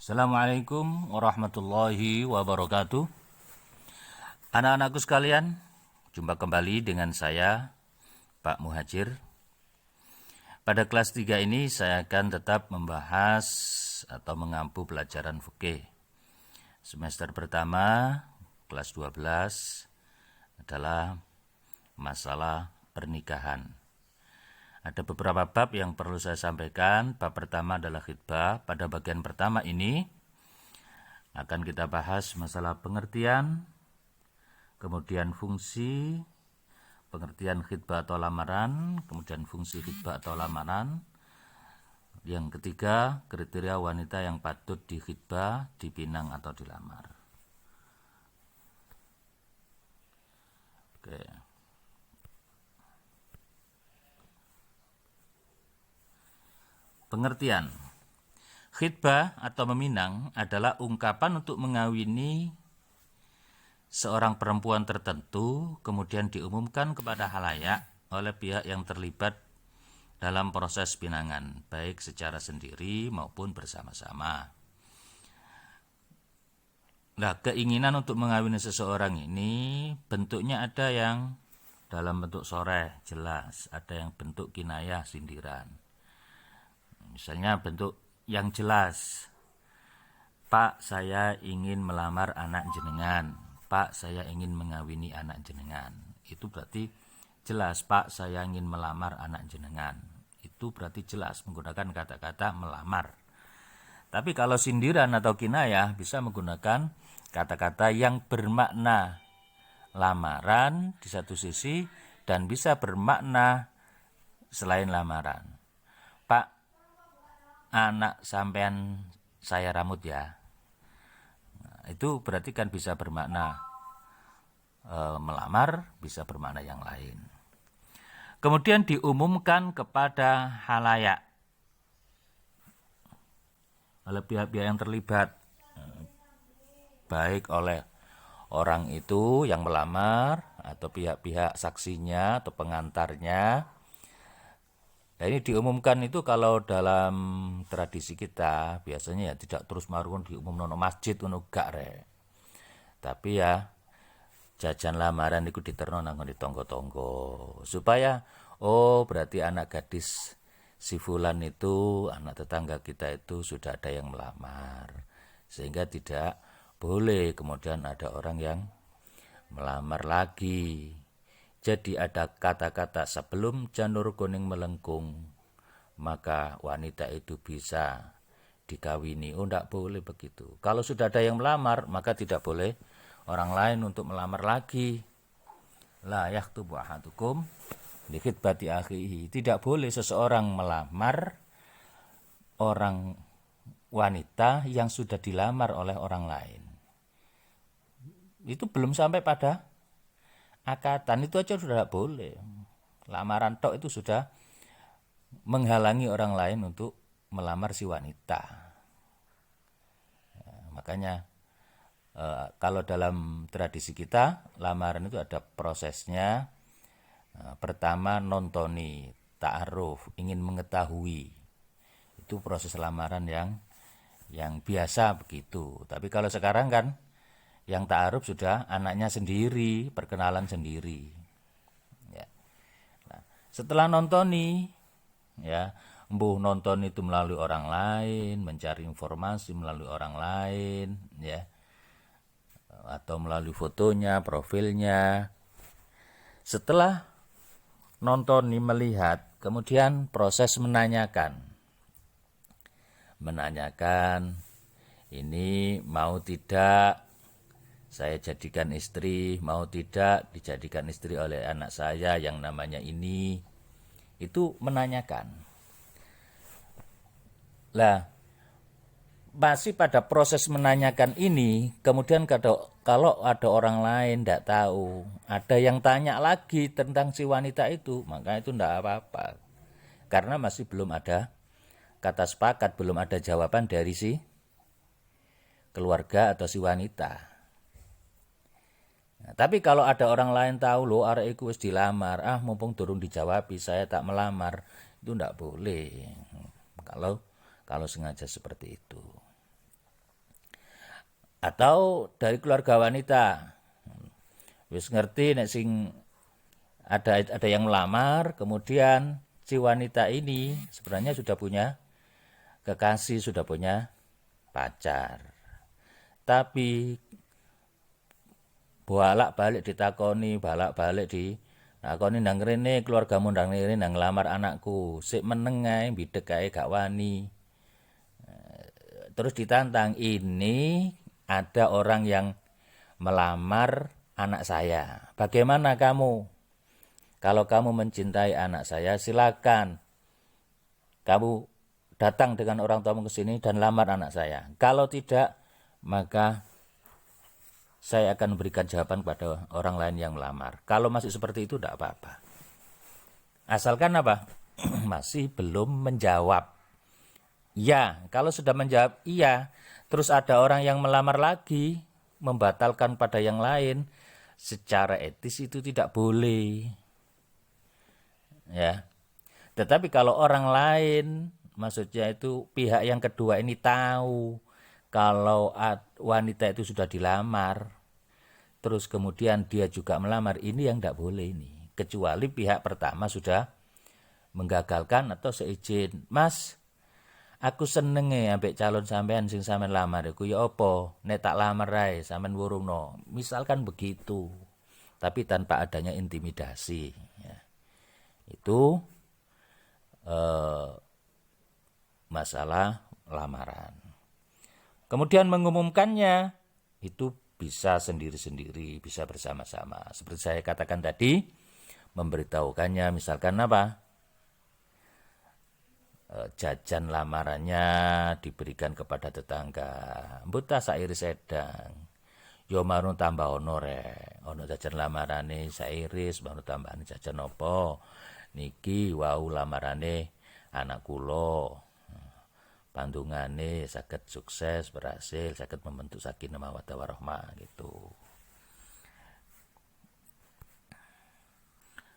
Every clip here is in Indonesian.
Assalamualaikum warahmatullahi wabarakatuh. Anak-anakku sekalian, jumpa kembali dengan saya, Pak Muhajir. Pada kelas 3 ini saya akan tetap membahas atau mengampu pelajaran fikih. Semester pertama, kelas 12 adalah masalah pernikahan. Ada beberapa bab yang perlu saya sampaikan. Bab pertama adalah khitbah. Pada bagian pertama ini akan kita bahas masalah pengertian, kemudian fungsi, pengertian khitbah atau lamaran, kemudian fungsi khitbah atau lamaran. Yang ketiga, kriteria wanita yang patut dikhitbah, dipinang atau dilamar. Oke. Pengertian. Khitbah atau meminang adalah ungkapan untuk mengawini seorang perempuan tertentu, kemudian diumumkan kepada khalayak oleh pihak yang terlibat dalam proses pinangan, baik secara sendiri maupun bersama-sama. Nah, keinginan untuk mengawini seseorang ini bentuknya ada yang dalam bentuk soreh, jelas, ada yang bentuk kinayah, sindiran. Misalnya bentuk yang jelas, Pak, saya ingin melamar anak jenengan. Pak, saya ingin mengawini anak jenengan. Itu berarti jelas, Pak, saya ingin melamar anak jenengan. Itu berarti jelas menggunakan kata-kata melamar. Tapi kalau sindiran atau kinayah bisa menggunakan kata-kata yang bermakna lamaran di satu sisi dan bisa bermakna selain lamaran. Pak, anak sampean saya rambut ya. Nah, itu berarti kan bisa bermakna melamar, bisa bermakna yang lain. Kemudian diumumkan kepada khalayak oleh pihak-pihak yang terlibat, baik oleh orang itu yang melamar atau pihak-pihak saksinya atau pengantarnya. Nah, ini diumumkan itu kalau dalam tradisi kita biasanya ya tidak terus marun diumumkan di masjid gak re. Tapi ya jajan lamaran itu diterno nang di tonggo-tonggo supaya berarti anak gadis si fulan itu, anak tetangga kita itu sudah ada yang melamar. Sehingga tidak boleh kemudian ada orang yang melamar lagi. Jadi ada kata-kata sebelum janur kuning melengkung, maka wanita itu bisa dikawini. Tidak boleh begitu. Kalau sudah ada yang melamar, maka tidak boleh orang lain untuk melamar lagi. La yakhtubu ahadukum li khitbati akhihi. Tidak boleh seseorang melamar orang wanita yang sudah dilamar oleh orang lain. Itu belum sampai pada akatan, itu aja sudah tidak boleh. Lamaran tok itu sudah menghalangi orang lain untuk melamar si wanita. Makanya kalau dalam tradisi kita lamaran itu ada prosesnya. Pertama nontoni, ta'aruf, ingin mengetahui. Itu proses lamaran yang biasa begitu. Tapi kalau sekarang kan yang ta'aruf sudah anaknya sendiri, perkenalan sendiri. Ya. Nah, setelah nontoni, ya, nonton itu melalui orang lain, mencari informasi melalui orang lain, ya, atau melalui fotonya, profilnya. Setelah nontoni melihat, kemudian proses menanyakan, ini mau tidak saya jadikan istri, mau tidak dijadikan istri oleh anak saya yang namanya ini. Itu menanyakan. Lah, masih pada proses menanyakan ini, kemudian kalau ada orang lain tidak tahu, ada yang tanya lagi tentang si wanita itu, maka itu tidak apa-apa. Karena masih belum ada kata sepakat, belum ada jawaban dari si keluarga atau si wanita. Nah, tapi kalau ada orang lain tahu loh arek iku wis dilamar, mumpung durung dijawab saya tak melamar, itu ndak boleh. Kalau sengaja seperti itu. Atau dari keluarga wanita, wis ngerti nek sing ada yang melamar, kemudian si wanita ini sebenarnya sudah punya kekasih, sudah punya pacar. Tapi bolak-balik ditakoni, bolak-balik ditakoni nang rene keluargamu nang rene nang nglamar anakku. Sik meneng ae bidhek ae gak wani. Terus ditantang, ini ada orang yang melamar anak saya. Bagaimana kamu? Kalau kamu mencintai anak saya, silakan kamu datang dengan orang tuamu ke sini dan lamar anak saya. Kalau tidak, maka saya akan memberikan jawaban kepada orang lain yang melamar. Kalau masih seperti itu, tidak apa-apa. Asalkan apa? Masih belum menjawab. Ya, kalau sudah menjawab iya, terus ada orang yang melamar lagi, membatalkan pada yang lain, secara etis itu tidak boleh. Ya. Tetapi kalau orang lain, maksudnya itu pihak yang kedua ini tahu kalau wanita itu sudah dilamar, terus kemudian dia juga melamar, ini yang tidak boleh ini. Kecuali pihak pertama sudah menggagalkan atau seizin, Mas, aku seneng ambek calon sampean sing sampean lamar iku ya apa? Nek tak lamar ae sampean wurungno. Misalkan begitu. Tapi tanpa adanya intimidasi, ya. Itu masalah lamaran. Kemudian mengumumkannya itu bisa sendiri-sendiri, bisa bersama-sama. Seperti saya katakan tadi, memberitahukannya misalkan apa? Jajan lamarannya diberikan kepada tetangga. Mbutah sairis sedang. Yo marun tambah honore. Ono jajan lamarane sairis, baru tambahan jajan opo. Niki wau lamarane anak kula. Pandungane saged sukses, berhasil, saged membentuk sakinah mawaddah warahmah gitu.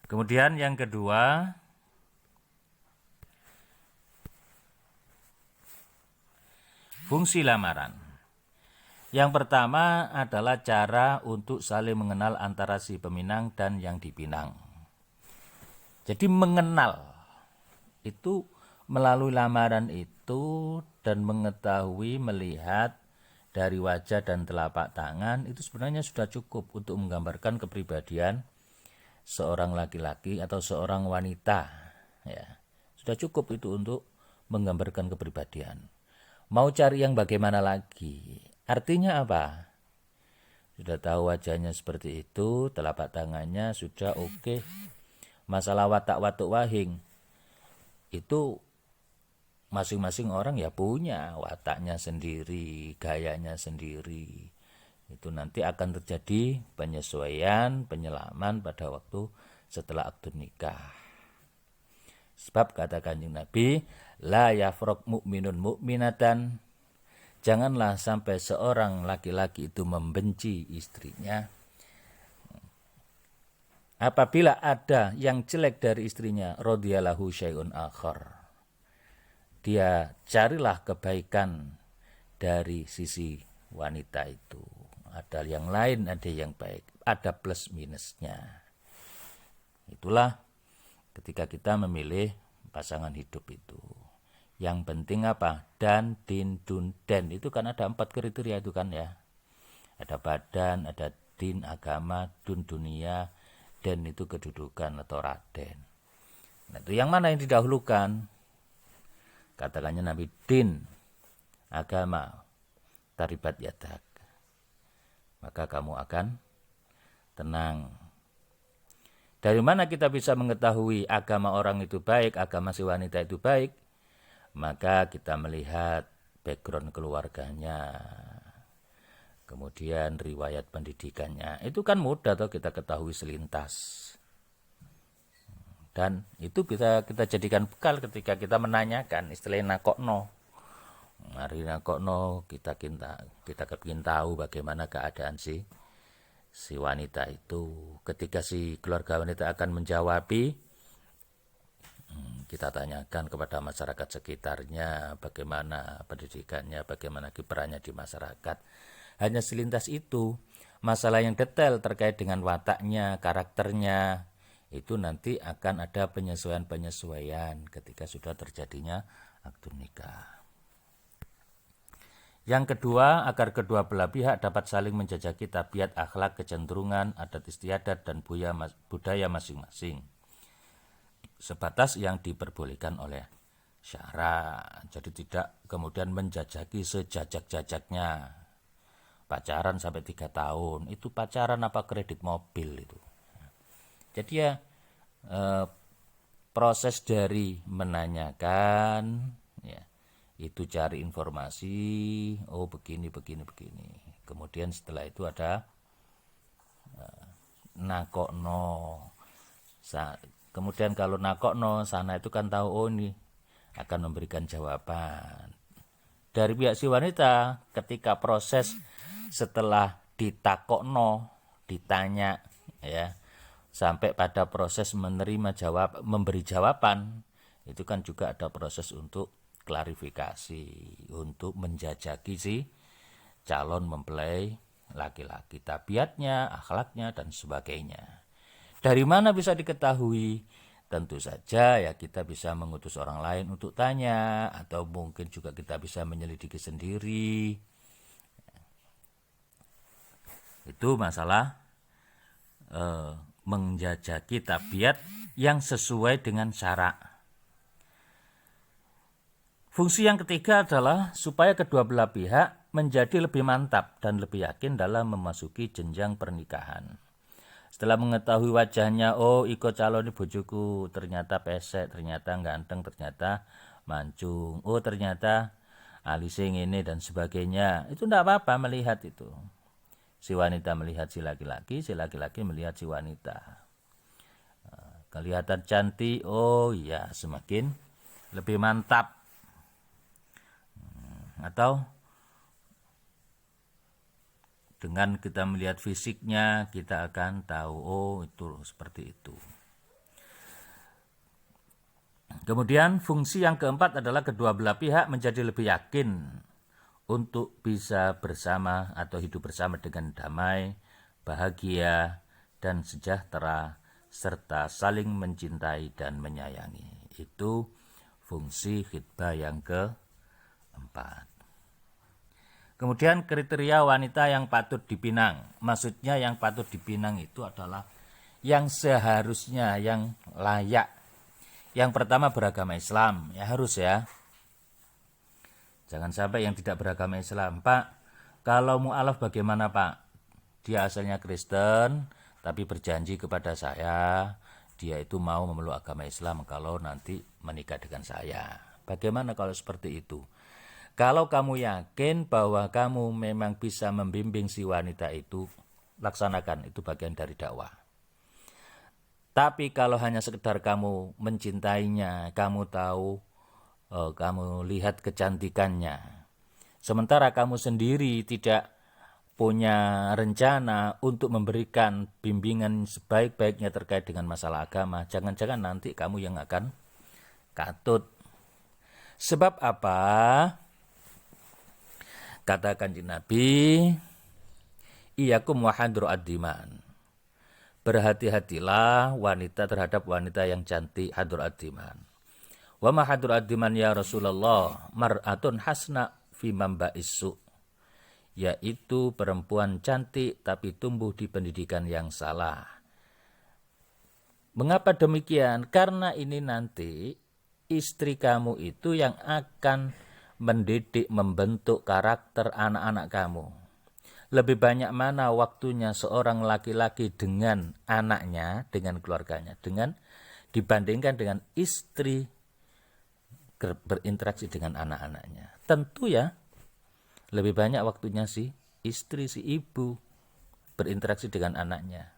Kemudian yang kedua, fungsi lamaran. Yang pertama adalah cara untuk saling mengenal antara si peminang dan yang dipinang. Jadi mengenal itu melalui lamaran itu dan mengetahui, melihat dari wajah dan telapak tangan itu sebenarnya sudah cukup untuk menggambarkan kepribadian seorang laki-laki atau seorang wanita. Ya, sudah cukup itu untuk menggambarkan kepribadian. Mau cari yang bagaimana lagi? Artinya apa? Sudah tahu wajahnya seperti itu, telapak tangannya sudah oke. Masalah watak-watuk wahing, itu masing-masing orang ya punya wataknya sendiri, gayanya sendiri. Itu nanti akan terjadi penyesuaian, penyelaman pada waktu setelah akad nikah. Sebab kata Kanjeng Nabi, la yafraq mu'minun mu'minatan. Janganlah sampai seorang laki-laki itu membenci istrinya apabila ada yang jelek dari istrinya, radhiyallahu syai'un akhar. Dia carilah kebaikan dari sisi wanita itu. Ada yang lain, ada yang baik, ada plus minusnya. Itulah ketika kita memilih pasangan hidup itu. Yang penting apa? Dan, din, dun, den. Itu kan ada 4 kriteria itu kan ya. Ada badan, ada din, agama, dun, dunia, den itu kedudukan atau raden. Nah itu yang mana yang didahulukan? Katakannya Nabi, din, agama, taribat yadak. Maka kamu akan tenang. Dari mana kita bisa mengetahui agama orang itu baik, agama si wanita itu baik? Maka kita melihat background keluarganya, kemudian riwayat pendidikannya. Itu kan mudah toh kita ketahui selintas. Dan itu bisa kita jadikan bekal ketika kita menanyakan, istilahnya nakokno. Mari nakokno, kita kepingin tahu bagaimana keadaan si wanita itu. Ketika si keluarga wanita akan menjawabi, kita tanyakan kepada masyarakat sekitarnya bagaimana pendidikannya, bagaimana kiprahnya di masyarakat. hanya selintas itu. Masalah yang detail terkait dengan wataknya, karakternya, itu nanti akan ada penyesuaian-penyesuaian ketika sudah terjadinya akad nikah. Yang kedua, agar kedua belah pihak dapat saling menjajaki tabiat, akhlak, kecenderungan, adat istiadat, dan budaya masing-masing, sebatas yang diperbolehkan oleh syarak. Jadi tidak kemudian menjajaki sejajak-jajaknya. Pacaran sampai 3 tahun, itu pacaran apa kredit mobil itu. Jadi ya proses dari menanyakan, ya, itu cari informasi, oh begini. Kemudian setelah itu ada nakokno. Kemudian kalau nakokno, sana itu kan tahu, oh ini akan memberikan jawaban. Dari pihak si wanita, ketika proses setelah ditakokno, ditanya, ya, sampai pada proses memberi jawaban, itu kan juga ada proses untuk klarifikasi, untuk menjajaki si calon mempelai laki-laki, tabiatnya, akhlaknya, dan sebagainya. Dari mana bisa diketahui? Tentu saja ya kita bisa mengutus orang lain untuk tanya, atau mungkin juga kita bisa menyelidiki sendiri. Itu masalah menjajaki tabiat yang sesuai dengan syarak. Fungsi yang ketiga adalah supaya kedua belah pihak menjadi lebih mantap dan lebih yakin dalam memasuki jenjang pernikahan. Setelah mengetahui wajahnya, oh iko calon bojoku, ternyata pesek, ternyata ganteng, ternyata mancung, oh ternyata alising ini dan sebagainya. Itu tidak apa-apa melihat itu. Si wanita melihat si laki-laki melihat si wanita. Kelihatan cantik, oh iya semakin lebih mantap. Atau dengan kita melihat fisiknya, kita akan tahu, oh itu seperti itu. Kemudian fungsi yang keempat adalah kedua belah pihak menjadi lebih yakin untuk bisa bersama atau hidup bersama dengan damai, bahagia, dan sejahtera, serta saling mencintai dan menyayangi. Itu fungsi khitbah yang keempat. Kemudian kriteria wanita yang patut dipinang. Maksudnya yang patut dipinang itu adalah yang seharusnya, yang layak. Yang pertama beragama Islam, ya harus ya. Jangan sampai yang tidak beragama Islam. Pak, kalau mu'alaf bagaimana Pak? Dia asalnya Kristen, tapi berjanji kepada saya, dia itu mau memeluk agama Islam kalau nanti menikah dengan saya. Bagaimana kalau seperti itu? Kalau kamu yakin bahwa kamu memang bisa membimbing si wanita itu, laksanakan, itu bagian dari dakwah. Tapi kalau hanya sekedar kamu mencintainya, kamu tahu, kamu lihat kecantikannya, sementara kamu sendiri tidak punya rencana untuk memberikan bimbingan sebaik-baiknya terkait dengan masalah agama, jangan-jangan nanti kamu yang akan katut. Sebab apa? Kata Kanjeng Nabi, iyakum wa hadru ad-diman. Berhati-hatilah wanita terhadap wanita yang cantik, hadru ad-diman. Wa ma hadru ad-diman ya Rasulullah, mar'atun hasna fi mamba'issu. Yaitu perempuan cantik tapi tumbuh di pendidikan yang salah. Mengapa demikian? Karena ini nanti istri kamu itu yang akan mendidik, membentuk karakter anak-anak kamu. Lebih banyak mana waktunya seorang laki-laki dengan anaknya, dengan keluarganya, dibandingkan dengan istri berinteraksi dengan anak-anaknya. Tentu ya, lebih banyak waktunya si istri, si ibu berinteraksi dengan anaknya.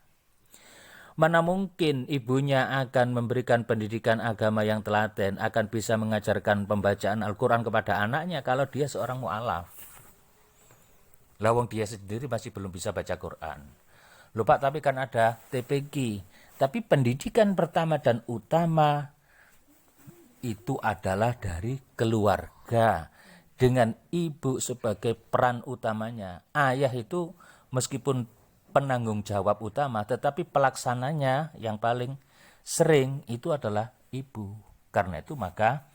Mana mungkin ibunya akan memberikan pendidikan agama yang telaten, akan bisa mengajarkan pembacaan Al-Quran kepada anaknya kalau dia seorang mu'alaf. Lawang dia sendiri masih belum bisa baca Quran. Lupa, tapi kan ada TPQ. Tapi pendidikan pertama dan utama itu adalah dari keluarga, dengan ibu sebagai peran utamanya. Ayah itu meskipun penanggung jawab utama, tetapi pelaksananya yang paling sering itu adalah ibu. Karena itu maka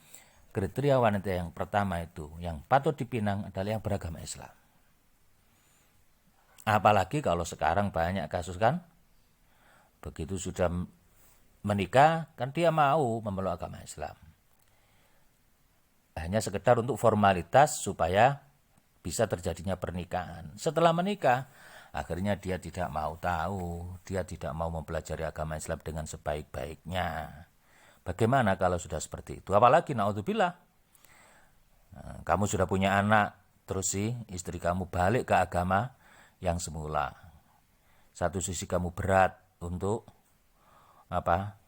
kriteria wanita yang pertama itu yang patut dipinang adalah yang beragama Islam. Apalagi kalau sekarang banyak kasus kan, begitu sudah menikah kan dia mau memeluk agama Islam. Hanya sekedar untuk formalitas supaya bisa terjadinya pernikahan. Setelah menikah, akhirnya dia tidak mau tahu, dia tidak mau mempelajari agama Islam dengan sebaik-baiknya. Bagaimana kalau sudah seperti itu? Apalagi naudzubillah, kamu sudah punya anak, terus sih istri kamu balik ke agama yang semula. Satu sisi kamu berat untuk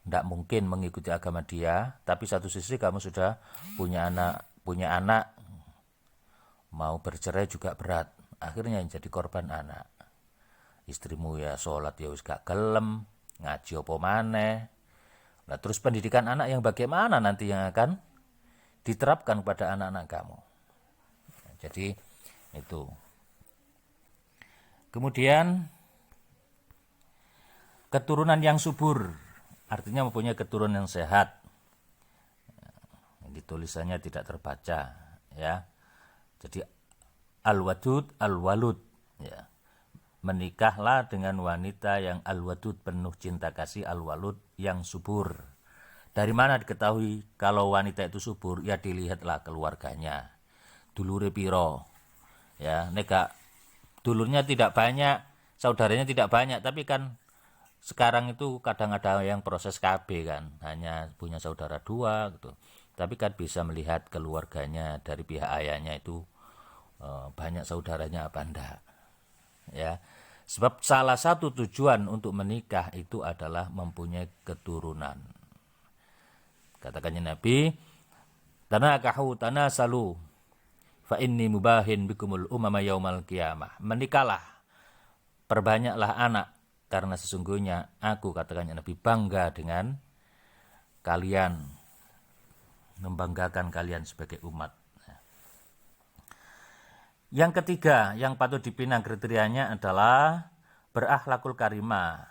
tidak mungkin mengikuti agama dia, tapi satu sisi kamu sudah punya anak, mau bercerai juga berat. Akhirnya yang jadi korban anak. Istrimu ya sholat ya wis gak gelem, ngaji apa maneh. Nah, terus pendidikan anak yang bagaimana nanti yang akan diterapkan pada anak-anak kamu. Jadi itu. Kemudian keturunan yang subur, artinya mempunyai keturunan yang sehat. Ini tulisannya tidak terbaca, ya. Jadi al-wadud al-walud, ya. Menikahlah dengan wanita yang al-wadud penuh cinta kasih, al-walud yang subur. Dari mana diketahui kalau wanita itu subur? Ya dilihatlah keluarganya. Dulure piro. Ya, neka dulurnya tidak banyak, saudaranya tidak banyak, tapi kan sekarang itu kadang ada yang proses KB kan, hanya punya saudara 2 gitu. Tapi kan bisa melihat keluarganya dari pihak ayahnya itu banyak saudaranya apa enggak. Ya. Sebab salah satu tujuan untuk menikah itu adalah mempunyai keturunan. Katakannya Nabi, tanakahu tanasalu fa inni mubahin bikumul umama yaumal qiyamah. Menikahlah, perbanyaklah anak, karena sesungguhnya aku, katakannya Nabi, bangga dengan kalian, membanggakan kalian sebagai umat. Yang ketiga yang patut dipinang kriterianya adalah berakhlakul karimah,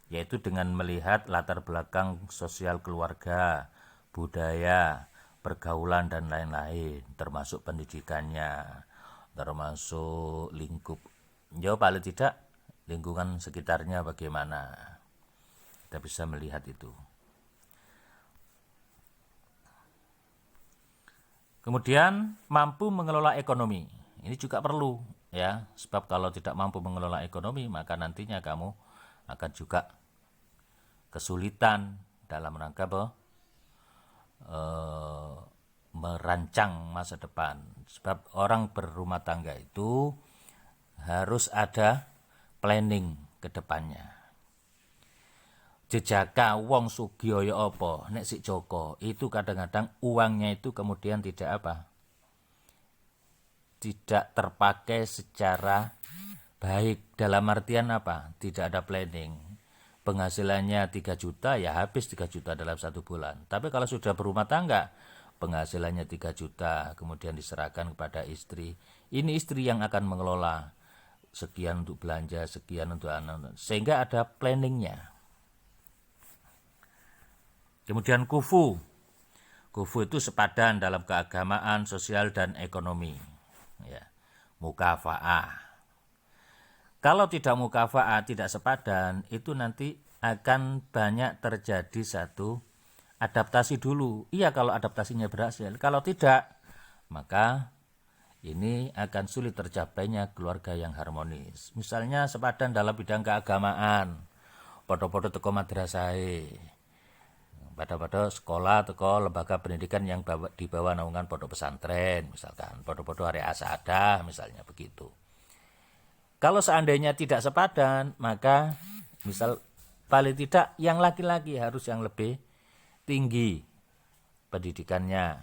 yaitu dengan melihat latar belakang sosial keluarga, budaya, pergaulan dan lain-lain, termasuk pendidikannya, termasuk lingkup, ya paling tidak lingkungan sekitarnya bagaimana. Kita bisa melihat itu. Kemudian mampu mengelola ekonomi. Ini juga perlu, ya, sebab kalau tidak mampu mengelola ekonomi maka nantinya kamu akan juga kesulitan dalam rangka merancang masa depan. Sebab orang berumah tangga itu harus ada planning ke depannya. Jejaka wong sugih ya apa nek sik Joko, itu kadang-kadang uangnya itu kemudian tidak terpakai secara baik. Dalam artian apa? Tidak ada planning. Penghasilannya 3 juta, ya habis 3 juta dalam 1 bulan. Tapi kalau sudah berumah tangga, penghasilannya 3 juta, kemudian diserahkan kepada istri. Ini istri yang akan mengelola. Sekian untuk belanja, sekian untuk anak. Sehingga ada planningnya. Kemudian kufu. Kufu itu sepadan dalam keagamaan, sosial, dan ekonomi. Ya, mukafa'ah. Kalau tidak mukafa'ah, tidak sepadan, itu nanti akan banyak terjadi satu adaptasi dulu. Iya kalau adaptasinya berhasil. Kalau tidak, maka ini akan sulit tercapainya keluarga yang harmonis. Misalnya sepadan dalam bidang keagamaan, podo-podo teko madrasahe, pada sekolah atau lembaga pendidikan yang di bawah naungan pondok pesantren, misalkan podo-podo area asadah, misalnya begitu. Kalau seandainya tidak sepadan, maka misal paling tidak yang laki-laki harus yang lebih tinggi pendidikannya.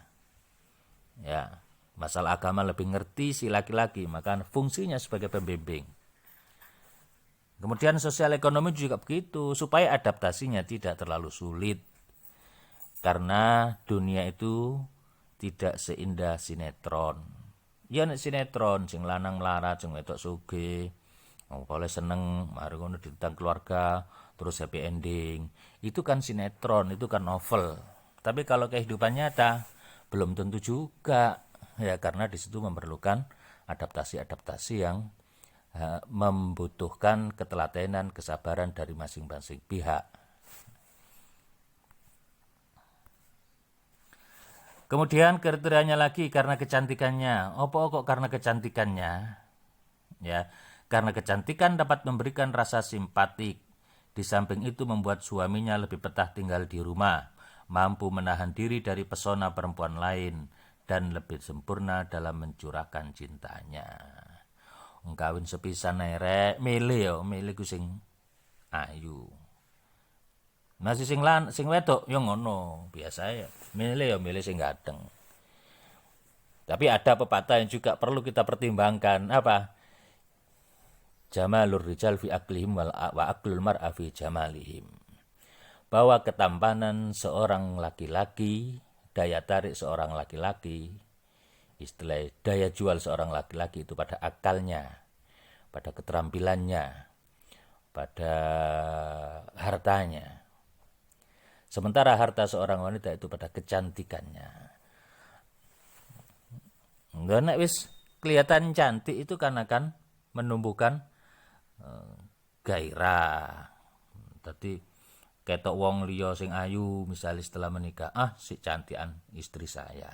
Ya, masalah agama lebih ngerti si laki-laki, maka fungsinya sebagai pembimbing. Kemudian sosial ekonomi juga begitu, supaya adaptasinya tidak terlalu sulit. Karena dunia itu tidak seindah sinetron. Ya nek sinetron sing lanang melarat, sing wedok sugih. Oleh seneng, mari ngono ditentang keluarga, terus happy ending. Itu kan sinetron, itu kan novel. Tapi kalau kehidupan nyata belum tentu juga. Ya karena di situ memerlukan adaptasi-adaptasi yang membutuhkan ketelatenan, kesabaran dari masing-masing pihak. Kemudian kriterianya lagi karena kecantikannya. Apa kok karena kecantikannya? Ya, karena kecantikan dapat memberikan rasa simpatik. Di samping itu membuat suaminya lebih betah tinggal di rumah, mampu menahan diri dari pesona perempuan lain, dan lebih sempurna dalam mencurahkan cintanya. Kawin sepisan rek, milih ya, milih ku sing ayu. Masih sing wedok ya ngono, biasa ya. Milih ya milih sing ganteng. Tapi ada pepatah yang juga perlu kita pertimbangkan, apa? Jamalur rijal fi aklihim wa aklul mar'a fi jamalihim. Bahwa ketampanan seorang laki-laki, daya tarik seorang laki-laki, istilah daya jual seorang laki-laki itu pada akalnya, pada keterampilannya, pada hartanya. Sementara harta seorang wanita itu pada kecantikannya. Enggak nek wis kelihatan cantik itu kan akan menumbuhkan gairah. Tadi ketok wong liya sing ayu misalnya setelah menikah, si cantikan istri saya.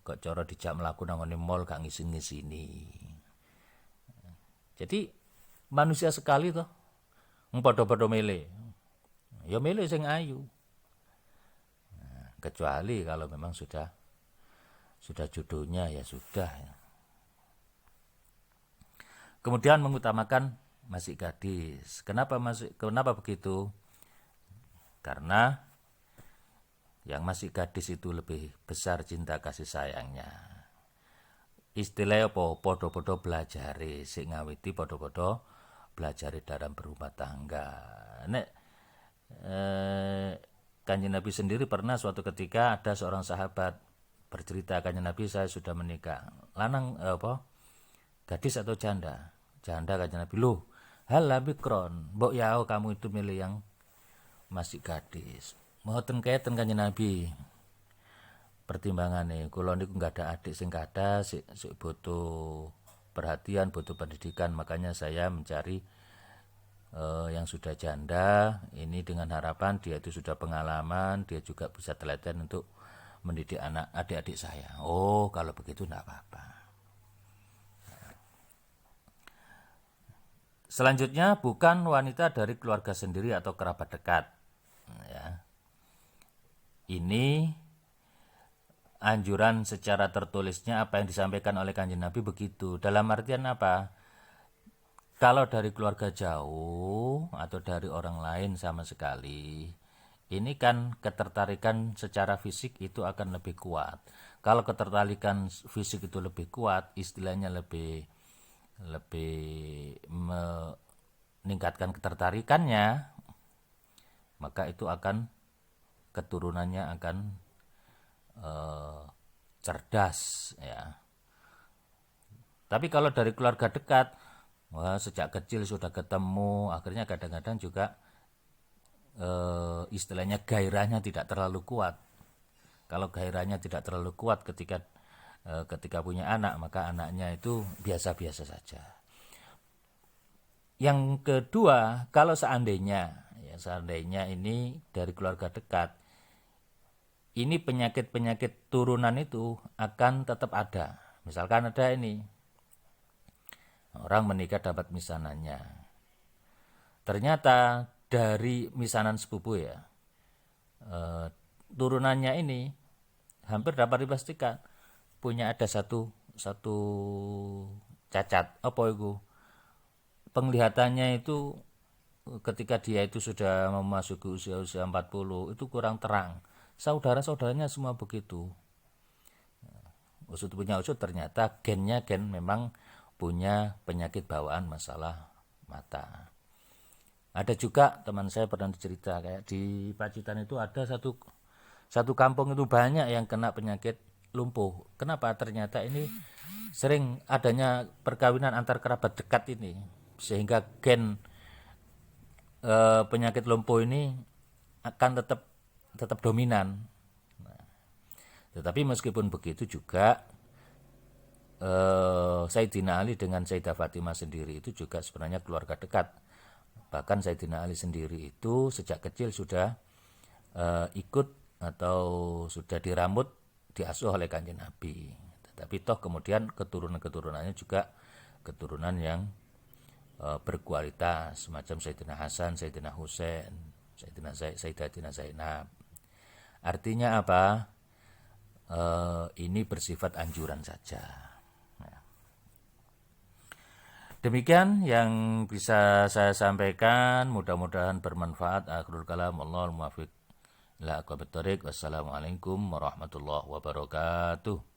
Kok cara dijak mlaku nang ngene mall gak ngisin-ngisini. Jadi manusia sekali toh. Padha-padha milih. Ya milih sing ayu. Kecuali kalau memang sudah jodohnya ya sudah. Kemudian mengutamakan masih gadis. Kenapa begitu? Karena yang masih gadis itu lebih besar cinta kasih sayangnya. Istilahnya apa? Podo-podo belajari, sing ngawiti podo-podo belajari dalam berumah tangga. Nek Kanjeng Nabi sendiri pernah suatu ketika ada seorang sahabat bercerita, Kanjeng Nabi saya sudah menikah. Lanang gadis atau janda? Janda, Kanjeng Nabi. Loh, halah bikron. Mbok yao kamu itu milih yang masih gadis. Mboten keten Kanjeng Nabi. Pertimbangane kula niku enggak ada adik sing kada sik butuh perhatian, butuh pendidikan, makanya saya mencari yang sudah janda ini dengan harapan dia itu sudah pengalaman, dia juga bisa telaten untuk mendidik adik-adik saya. Oh, kalau begitu enggak apa-apa. Selanjutnya bukan wanita dari keluarga sendiri atau kerabat dekat. Ya. Ini anjuran secara tertulisnya apa yang disampaikan oleh Kanjeng Nabi begitu. Dalam artian apa? Kalau dari keluarga jauh atau dari orang lain sama sekali, ini kan ketertarikan secara fisik itu akan lebih kuat. Kalau ketertarikan fisik itu lebih kuat, istilahnya lebih meningkatkan ketertarikannya, maka itu akan keturunannya akan cerdas ya. Tapi kalau dari keluarga dekat, sejak kecil sudah ketemu, akhirnya kadang-kadang juga istilahnya gairahnya tidak terlalu kuat. Kalau gairahnya tidak terlalu kuat ketika punya anak, maka anaknya itu biasa-biasa saja. Yang kedua, kalau seandainya ini dari keluarga dekat, ini penyakit-penyakit turunan itu akan tetap ada. Misalkan ada ini, orang menikah dapat misanannya. Ternyata dari misanan sepupu ya, turunannya ini hampir dapat dipastikan punya ada satu cacat. Apa itu? Penglihatannya itu ketika dia itu sudah memasuki usia 40 itu kurang terang. Saudara-saudaranya semua begitu. Usut punya usut, ternyata gen memang punya penyakit bawaan masalah mata. Ada juga teman saya pernah cerita kayak di Pacitan itu ada satu kampung itu banyak yang kena penyakit lumpuh. Kenapa? Ternyata ini sering adanya perkawinan antar kerabat dekat ini, sehingga gen penyakit lumpuh ini akan tetap tetap dominan. Tetapi meskipun begitu juga Sayyidina Ali dengan Sayyidah Fatimah sendiri itu juga sebenarnya keluarga dekat. Bahkan Sayyidina Ali sendiri itu sejak kecil sudah ikut atau sudah dirambut, diasuh oleh Kanjeng Nabi. Tetapi toh kemudian keturunan-keturunannya juga keturunan yang berkualitas, semacam Sayyidina Hasan, Sayyidina Husain, Sayyidatina Zainab. Artinya apa? Ini bersifat anjuran saja. Demikian yang bisa saya sampaikan, mudah-mudahan bermanfaat. Akhirul kalam, Allahul muwaffiq ila aqwamit thoriq. Wassalamualaikum warahmatullahi wabarakatuh.